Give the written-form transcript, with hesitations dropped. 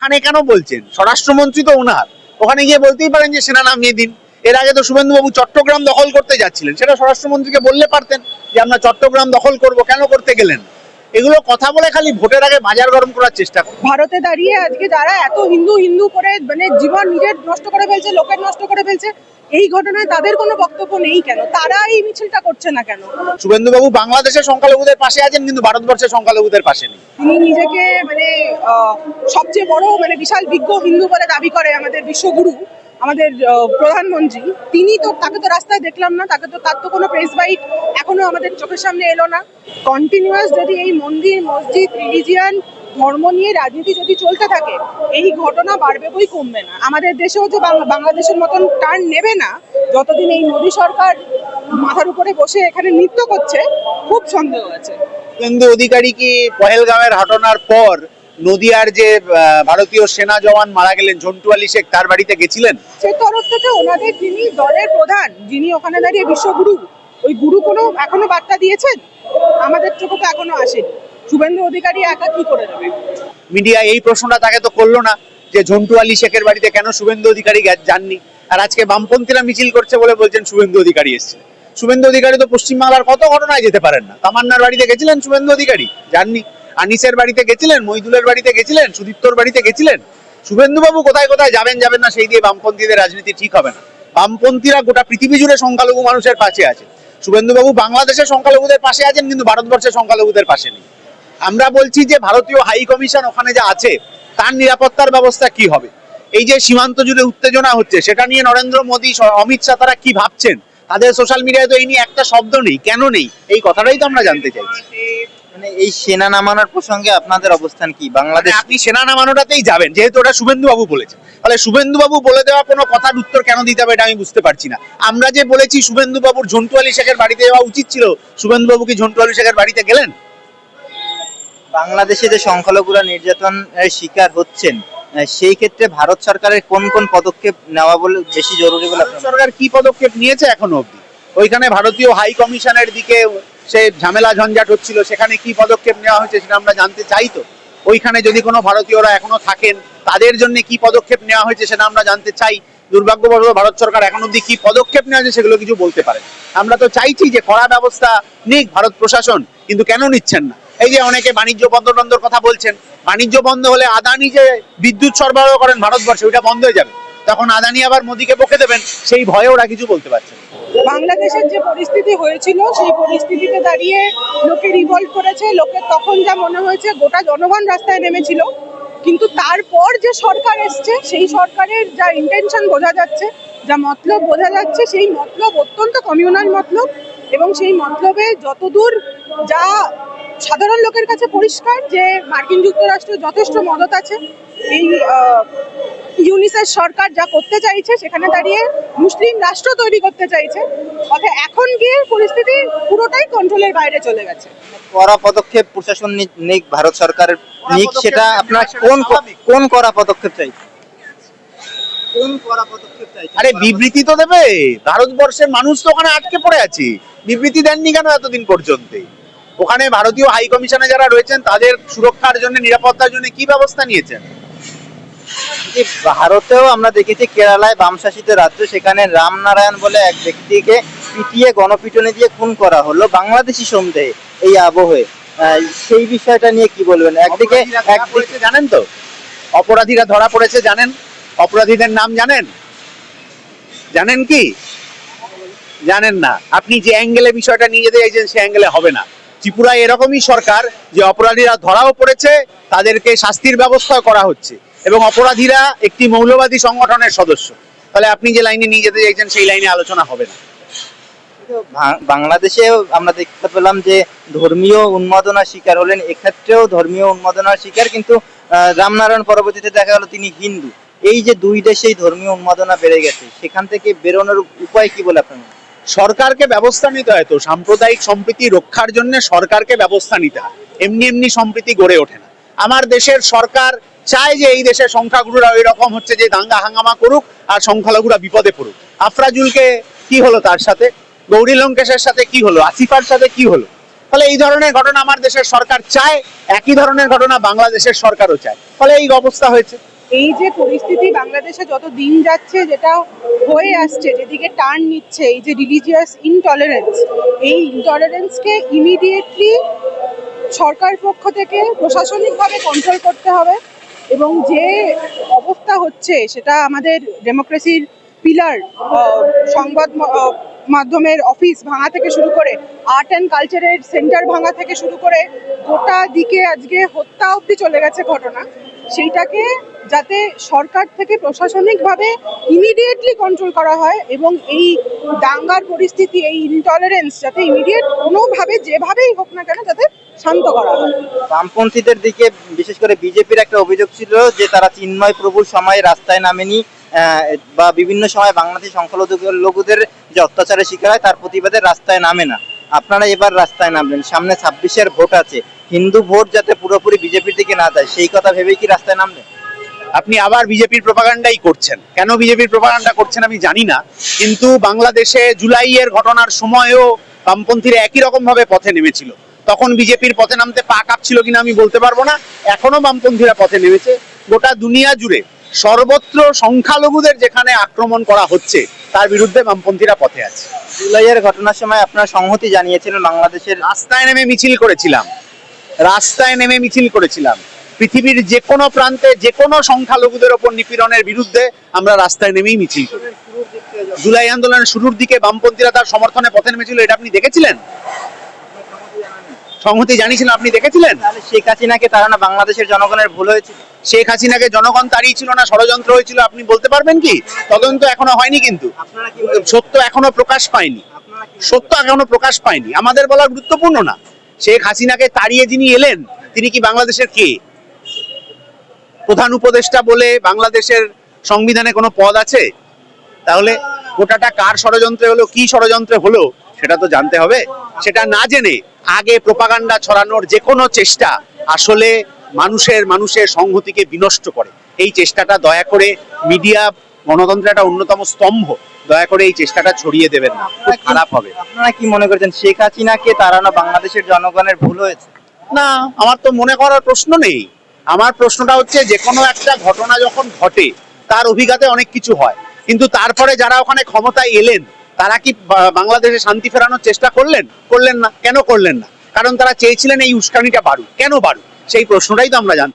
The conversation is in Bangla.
ওখানে কেন বলছেন? স্বরাষ্ট্রমন্ত্রী তো ওনার, ওখানে গিয়ে বলতেই পারেন যে সেনা নামিয়ে দিন। এর আগে তো শুভেন্দু বাবু চট্টগ্রাম দখল করতে যাচ্ছিলেন, সেটা স্বরাষ্ট্রমন্ত্রীকে বললে পারতেন যে আমরা চট্টগ্রাম দখল করব, কেন করতে গেলেন? এগুলো কথা বলে খালি ভোটের আগে বাজার গরম করার চেষ্টা করে। ভারতে দাঁড়িয়ে আজকে যারা এত হিন্দু হিন্দু করে মানে জীবন নিজের নষ্ট করে ফেলছে, লোকের নষ্ট করে ফেলছে, এই ঘটনায় তাদের কোনো বক্তব্য নেই কেন? তারা এই মিছিলটা করছে না কেন? শুভেন্দু বাবু বাংলাদেশের সংখ্যালঘুদের পাশে আছেন, কিন্তু ভারতবর্ষের সংখ্যালঘুদের পাশে নেই। তিনি নিজেকে মানে সবচেয়ে বড় মানে বিশাল বিজ্ঞ হিন্দু বলে দাবি করে আমাদের বিশ্বগুরু, আমাদের প্রধানমন্ত্রী। তিনি তো, তাকে তো রাস্তায় দেখলাম না, তার তো কোনো প্রেস বাইট এখনো আমাদের চোখের সামনে এলো না। কন্টিনিউয়াস যদি এই মন্দির মসজিদ রিলিজিয়ান ধর্ম নিয়ে রাজনীতি যদি চলতে থাকে, এই ঘটনা বাড়বে বই কমবে না। আমাদের দেশেও যে বাংলাদেশের মতন টার্ন নেবে না যতদিন এই মোদী সরকার মাথার উপরে বসে এখানে নৃত্য করছে, খুব সন্দেহ আছে। শুভেন্দু অধিকারী কি পহেলগাঁওয়ের ঘটনার পর নদিয়ার যে ভারতীয় সেনা জওয়ান মারা গেলেন ঝন্টু আলী শেখ, তার বাড়িতে গেছিলেন? সে তরফ থেকে ওনাদের যিনি দলের প্রধান, যিনি ওখানে দাঁড়িয়ে বিশ্বগুরু, ওই গুরু কোনো এখনো বার্তা দিয়েছেন? আমাদের চোখে তো এখনো আসেনি। শুভেন্দু অধিকারী একা কি করে দেবে? মিডিয়া এই প্রশ্নটা তাকে তো করলো না যে ঝন্টু আলী শেখের বাড়িতে কেন শুভেন্দু অধিকারী যাননি। আর আজকে বামপন্থীরা মিছিল করছে বলে বলছেন শুভেন্দু অধিকারী এসছে। শুভেন্দু অধিকারী তো পশ্চিমবাংলার কত ঘটনায় যেতে পারেন না। তামান্নার বাড়িতে গেছিলেন শুভেন্দু অধিকারী? যাননি। আনিসের বাড়িতে গেছিলেন, মইদুলের বাড়িতে গেছিলেন, সুদীপ্তর বাড়িতে গেছিলেন। শুভেন্দু বাবু কোথায় কোথায় যাবেন যাবেন না সেই দিয়ে বামপন্থীদের রাজনীতি ঠিক হবে না। বামপন্থীরা গোটা পৃথিবী জুড়ে সংখ্যালঘু মানুষের পাশে আছে। শুভেন্দু বাবু বাংলাদেশের সংখ্যালঘুদের পাশে আছেন, কিন্তু ভারতবর্ষের সংখ্যালঘুদের পাশে নেই। আমরা বলছি যে ভারতীয় হাই কমিশন ওখানে যা আছে তার নিরাপত্তার ব্যবস্থা কি হবে? এই যে সীমান্ত জুড়ে উত্তেজনা হচ্ছে, সেটা নিয়ে নরেন্দ্র মোদী, অমিত শাহ তারা কি ভাবছেন? তাদের সোশ্যাল মিডিয়ায় তো এই নিয়ে একটা শব্দ নেই। কেন নেই, এই কথাটাই তো আমরা জানতে চাইছি। মানে এই সেনা নামানোর প্রসঙ্গে আপনাদের অবস্থান কি? বাংলাদেশ আপনি সেনা নামানোটাতেই যাবেন, যেহেতু ওটা শুভেন্দু বাবু বলেছেন, তাহলে শুভেন্দু বাবু বলে দেওয়া কোনো কথার উত্তর কেন দিতে হবে এটা আমি বুঝতে পারছি না। আমরা যে বলেছি শুভেন্দু বাবুর ঝন্টু আলী শেখের বাড়িতে যাওয়া উচিত ছিল, শুভেন্দু বাবু কি ঝন্টু আলী শেখের বাড়িতে গেলেন? বাংলাদেশে যে সংখ্যালঘুরা নির্যাতনের শিকার হচ্ছেন, সেই ক্ষেত্রে ভারত সরকারের কোন কোন পদক্ষেপ নেওয়া বলে বেশি জরুরি বলে ভারত সরকার কি পদক্ষেপ নিয়েছে এখনো অবধি? ওইখানে ভারতীয় হাই কমিশনের দিকে সে ঝামেলা ঝঞ্ঝাট হচ্ছিল, সেখানে কি পদক্ষেপ নেওয়া হয়েছে সেটা আমরা জানতে চাই। তো ওইখানে যদি কোনো ভারতীয়রা এখনো থাকেন, তাদের জন্য কি পদক্ষেপ নেওয়া হয়েছে সেটা আমরা জানতে চাই। দুর্ভাগ্যবশত ভারত সরকার এখন অবধি কি পদক্ষেপ নেওয়া হয়েছে সেগুলো কিছু বলতে পারে। আমরা তো চাইছি যে কড়া ব্যবস্থা নিক ভারত প্রশাসন, কিন্তু কেন নিচ্ছেন না? এই যে অনেকে বাণিজ্য বন্ধ টন্ধর কথা বলছেন, বাণিজ্য বন্ধ হলে আদানি যে বিদ্যুৎ সরবরাহ করেন ভারতবর্ষে, ওইটা বন্ধ হয়ে যাবে, তখন আদানি আবার মোদীকে বকে দেবেন, সেই ভয়ে ওরা কিছু বলতে পারছে না। বাংলাদেশের যে পরিস্থিতি হয়েছিল, সেই পরিস্থিতিতে দাঁড়িয়ে লোকে রিভল্ট করেছে। লোকের তখন যা মনে হয়েছে গোটা জনগণ রাস্তায় নেমেছিল, কিন্তু তারপর যে সরকার এসছে, সেই সরকারের যা ইন্টেনশন বোঝা যাচ্ছে, যা মতলব বোঝা যাচ্ছে, সেই মতলব অত্যন্ত কমিউনাল মতলব। এবং সেই মতলবে যতদূর যা সাধারণ লোকের কাছে পরিষ্কার যে মার্কিন যুক্তরাষ্ট্র যথেষ্ট মদত আছে। এই ইউনিসেফ সরকার যা করতে চাইছে, সেখানে দাঁড়িয়ে মুসলিম রাষ্ট্র তৈরি করতে চাইছে। অর্থাৎ এখন গিয়ে পরিস্থিতি পুরোটাই কন্ট্রোলের বাইরে চলে গেছে। কড়া পদক্ষেপ প্রশাসন নিক, ভারত সরকারের নিক, সেটা আপনার কোন কড়া পদক্ষেপ চাই? কোন কড়া পদক্ষেপ চাই? আরে বিবৃতি তো দেবে, ভারতবর্ষের মানুষ তো ওখানে আটকে পড়ে আছে। বিবৃতি দেননি কেন এতদিন পর্যন্ত? ওখানে ভারতীয় হাই কমিশনে যারা রয়েছেন তাদের সুরক্ষার জন্য, নিরাপত্তার জন্য কি ব্যবস্থা নিয়েছেন? ভারতেও আমরা দেখেছি কেরালায় বামশাসিত রাজ্য, সেখানে রামনারায়ণ বলে এক ব্যক্তিকে পিটিয়ে গণপিটুনি দিয়ে খুন করা হলো বাংলাদেশি সন্দেহে। এই আবহে সেই বিষয়টা নিয়ে কি বলবেন? একদিকে জানেন তো অপরাধীরা ধরা পড়েছে, জানেন? অপরাধীদের নাম জানেন? জানেন কি? জানেন না। আপনি যে অ্যাঙ্গেলে বিষয়টা নিয়ে যেতে চাইছেন সে অ্যাঙ্গেলে হবে না। ত্রিপুরায় এরকমই সরকার যে অপরাধীরা ধরাও পড়েছে, তাদেরকে শাস্তির ব্যবস্থা করা হচ্ছে, এবং অপরাধীরা একটি মৌলবাদী সংগঠনের সদস্য। তাহলে আপনি যে লাইনে নিয়ে যেতে চাইছেন সেই লাইনে আলোচনা হবে না। বাংলাদেশে আমরা দেখতে পেলাম যে ধর্মীয় উন্মাদনার শিকার হলেন, এক্ষেত্রেও ধর্মীয় উন্মাদনার শিকার, কিন্তু রামনারায়ণ পরবর্তীতে দেখা গেল তিনি হিন্দু। এই যে দুই দেশেই ধর্মীয় উন্মাদনা বেড়ে গেছে, সেখান থেকে বেরোনোর উপায় কি বলে আপনার? সরকারকে ব্যবস্থা নিতে হয়। তো সাম্প্রদায়িক সম্প্রীতি রক্ষার জন্য সরকারকে ব্যবস্থা নিতে হয়, এমনি এমনি সম্প্রীতি গড়ে ওঠে না। আমার দেশের সরকার চায় যে এই দেশের সংখ্যাগুরুরা ওই রকম হচ্ছে যে দাঙ্গা হাঙ্গামা করুক আর সংখ্যালঘুরা বিপদে পড়ুক। আফরাজুলকে কি হলো, তার সাথে গৌরী লঙ্কেশের সাথে কি হলো, আসিফার সাথে কি হলো? ফলে এই ধরনের ঘটনা আমার দেশের সরকার চায়, একই ধরনের ঘটনা বাংলাদেশের সরকারও চায়, ফলে এই অবস্থা হয়েছে। এই যে পরিস্থিতি বাংলাদেশে যত দিন যাচ্ছে, যেটা হয়ে আসছে, যেদিকে টার্ন নিচ্ছে, এই যে রিলিজিয়াস ইনটলারেন্স, এই ইনটলারেন্সকে ইমিডিয়েটলি সরকার পক্ষ থেকে প্রশাসনিকভাবে কন্ট্রোল করতে হবে। এবং যে অবস্থা হচ্ছে সেটা আমাদের ডেমোক্রেসির পিলার, মাধ্যমের অফিস ভাঙা থেকে শুরু করে, আর্ট অ্যান্ড কালচারের সেন্টার ভাঙা থেকে শুরু করে গোটা দিকে আজকে হত্যা অবধি চলে গেছে ঘটনা। সেইটাকে যাতে সরকার থেকে প্রশাসনিকভাবে ইমিডিয়েটলি কন্ট্রোল করা হয় এবং এই দাঙ্গার পরিস্থিতি, এই ইনটলারেন্স যাতে ইমিডিয়েট কোনোভাবে যেভাবেই হোক না কেন যাতে শান্ত করা হয়। বামপন্থীদের দিকে বিশেষ করে বিজেপির একটা অভিযোগ ছিল যে তারা চিন্ময় প্রভুর সময় রাস্তায় নামেনি, বা বিভিন্ন সময় বাংলাদেশি সংখ্যালঘুদের যে অত্যাচারের শিকার হয় তার প্রতিবাদে রাস্তায় নামে না। আপনারা এবার রাস্তায় নামলেন, সামনে 26-এর ভোট আছে, হিন্দু ভোট যাতে পুরোপুরি বিজেপির দিকে না যায় সেই কথা ভেবেই কি রাস্তায় নামলেন? আপনি আবার বিজেপির প্রপাগান্ডাই করছেন। কেন বিজেপির প্রপাগান্ডা করছেন আমি জানি না, কিন্তু বাংলাদেশে জুলাইয়ের ঘটনার সময়ও বামপন্থীরা একই রকম ভাবে পথে নেমেছিল। তখন বিজেপির পথে নামতে পা কাঁপছিল কিনা আমি বলতে পারবো না, এখনো বামপন্থীরা পথে নেমেছে। গোটা দুনিয়া জুড়ে সর্বত্র সংখ্যালঘুদের যেখানে আক্রমণ করা হচ্ছে তার বিরুদ্ধে বামপন্থীরা পথে আছে। জুলাইয়ের ঘটনার সময় আপনারা সংহতি জানিয়েছিলেন, বাংলাদেশের রাস্তায় নেমে মিছিল করেছিলাম, রাস্তায় নেমে মিছিল করেছিলাম। পৃথিবীর যে কোনো প্রান্তে যে কোনো সংখ্যালঘুদের ওপর নিপীড়নের বিরুদ্ধে আমরা রাস্তায় নেমেই মিছিল করি। জুলাই আন্দোলনের শুরুর দিকে বামপন্থীরা তার সমর্থনে পথে নেমেছিল, এটা আপনি দেখেছিলেন? সংহতি জানিয়েছিলেন, আপনি দেখেছিলেন? তাহলে শেখ হাসিনাকে তাড়ানো বাংলাদেশের জনগণের ভুল হয়েছিল? শেখ হাসিনাকে জনগণ তাড়িয়েছিল না ষড়যন্ত্র হয়েছিল আপনি বলতে পারবেন কি? তদন্ত এখনো হয়নি, কিন্তু আপনারা কি সত্য এখনো প্রকাশ পায়নি। সত্য এখনো প্রকাশ পায়নি, আমাদের বলা গুরুত্বপূর্ণ না। শেখ হাসিনাকে তাড়িয়ে যিনি এলেন তিনি কি বাংলাদেশের কে? প্রধান উপদেষ্টা বলে বাংলাদেশের সংবিধানে কোনো পদ আছে? তাহলে গোটাটা কার ষড়যন্ত্রে হলো, কি ষড়যন্ত্রে হলো সেটা তো জানতে হবে। সেটা না জেনে আগে প্রপাগান্ডা ছড়ানোর যে কোনো চেষ্টা আসলে মানুষের সংহতিকে বিনষ্ট করে। এই চেষ্টাটা দয়া করে, মিডিয়া গণতন্ত্রের একটা অন্যতম স্তম্ভ, দয়া করে এই চেষ্টাটা ছড়িয়ে দেবেন না, খুব খারাপ হবে। আপনারা কি মনে করছেন শেখ হাসিনাকে তাড়ানো বাংলাদেশের জনগণের ভুল হয়েছে? না, আমার তো মনে করার প্রশ্ন নেই। আমার প্রশ্নটা হচ্ছে যে কোনো একটা ঘটনা যখন ঘটে তার অভিজ্ঞতায় অনেক কিছু হয়, কিন্তু তারপরে যারা ওখানে ক্ষমতায় এলেন তারা কি বাংলাদেশে শান্তি ফেরানোর চেষ্টা করলেন? করলেন না। কেন করলেন না? কারণ তারা চেয়েছিলেন এই উস্কানিটা বাড়ুক। কেন বাড়ুক সেই প্রশ্নটাই তো আমরা জানতে